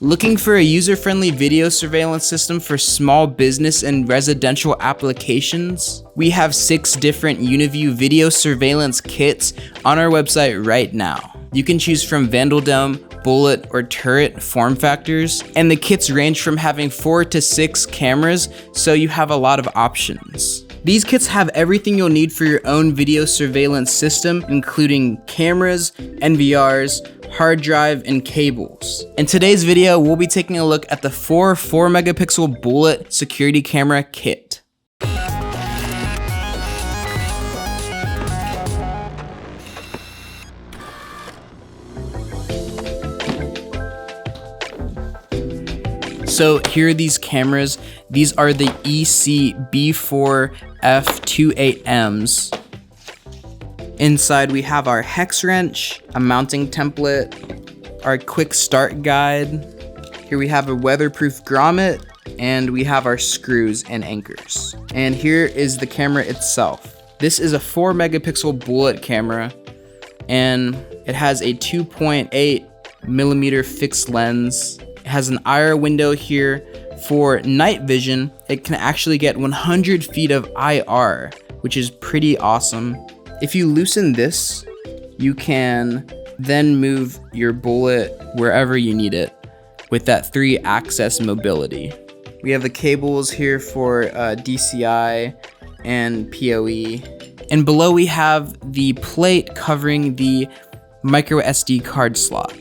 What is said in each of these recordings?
Looking for a user-friendly video surveillance system for small business and residential applications? We have 6 different Uniview video surveillance kits on our website right now. You can choose from Vandal Dome, Bullet, or Turret form factors, and the kits range from having 4 to 6 cameras, so you have a lot of options. These kits have everything you'll need for your own video surveillance system, including cameras, NVRs, hard drive, and cables. In today's video, we'll be taking a look at the 4 megapixel Bullet security camera kit. So here are these cameras. These are the EC-B4F28Ms. Inside we have our hex wrench, a mounting template, our quick start guide. Here we have a weatherproof grommet, and we have our screws and anchors. And here is the camera itself. This is a 4 megapixel Bullet camera, and it has a 2.8 millimeter fixed lens. It has an IR window here. For night vision, it can actually get 100 feet of IR, which is pretty awesome. If you loosen this, you can then move your Bullet wherever you need it with that 3-axis mobility. We have the cables here for DCI and PoE. And below we have the plate covering the micro SD card slot.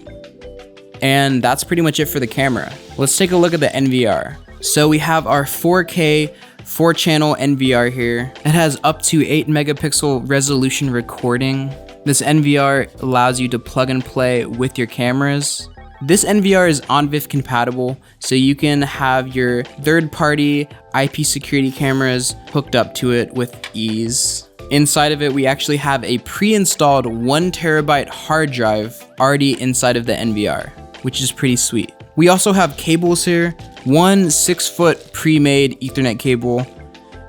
And that's pretty much it for the camera. Let's take a look at the NVR. So we have our 4K 4-channel NVR here. It has up to 8 megapixel resolution recording. This NVR allows you to plug and play with your cameras. This NVR is OnVIF compatible, so you can have your third-party IP security cameras hooked up to it with ease. Inside of it, we actually have a pre-installed 1 terabyte hard drive already inside of the NVR, which is pretty sweet. We also have cables here, 1 6-foot pre-made Ethernet cable,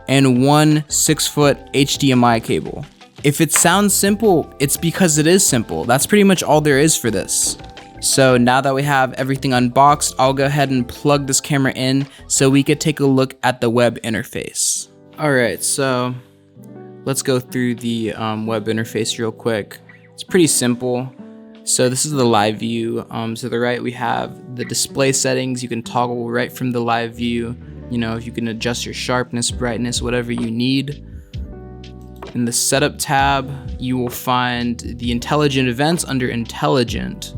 and 1 6-foot HDMI cable. If it sounds simple, it's because it is simple. That's pretty much all there is for this. So now that we have everything unboxed, I'll go ahead and plug this camera in so we could take a look at the web interface. All right, so let's go through the web interface real quick. It's pretty simple. So this is the live view. To the right, we have the display settings. You can toggle right from the live view. You know, you can adjust your sharpness, brightness, whatever you need. In the setup tab, you will find the intelligent events under intelligent.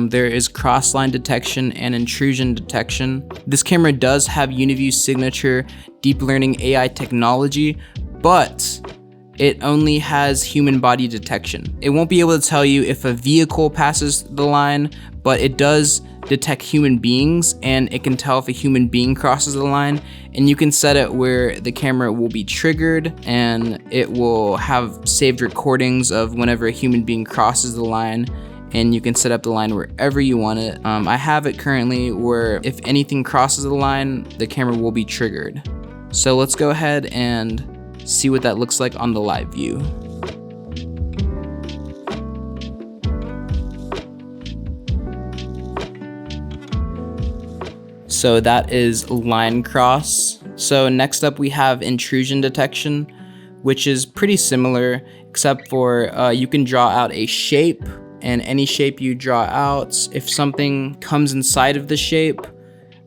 There is cross-line detection and intrusion detection. This camera does have Uniview signature deep learning AI technology, but it only has human body detection. It won't be able to tell you if a vehicle passes the line, but it does detect human beings, and it can tell if a human being crosses the line. And you can set it where the camera will be triggered, and it will have saved recordings of whenever a human being crosses the line, and you can set up the line wherever you want it. I have it currently where if anything crosses the line, the camera will be triggered. So let's go ahead and see what that looks like on the live view. So that is line cross. So next up we have intrusion detection, which is pretty similar, except for you can draw out a shape, and any shape you draw out, if something comes inside of the shape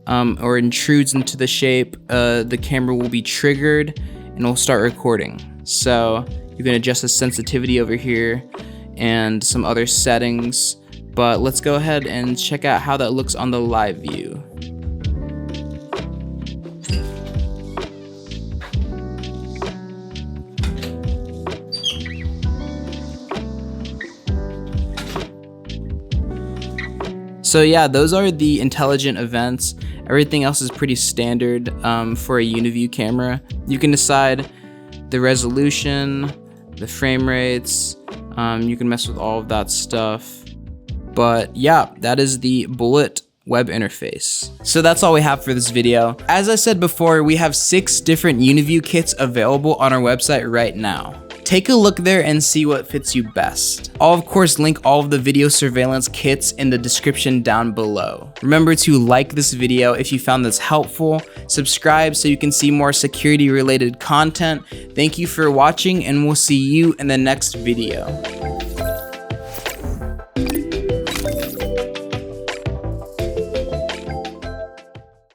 or intrudes into the shape, the camera will be triggered and it'll start recording. So you can adjust the sensitivity over here and some other settings, but let's go ahead and check out how that looks on the live view. So yeah, those are the intelligent events. Everything else is pretty standard for a Uniview camera. You can decide the resolution, the frame rates, you can mess with all of that stuff. But yeah, that is the Bullet web interface. So that's all we have for this video. As I said before, we have 6 different Uniview kits available on our website right now. Take a look there and see what fits you best. I'll of course link all of the video surveillance kits in the description down below. Remember to like this video if you found this helpful, subscribe so you can see more security related content. Thank you for watching and we'll see you in the next video.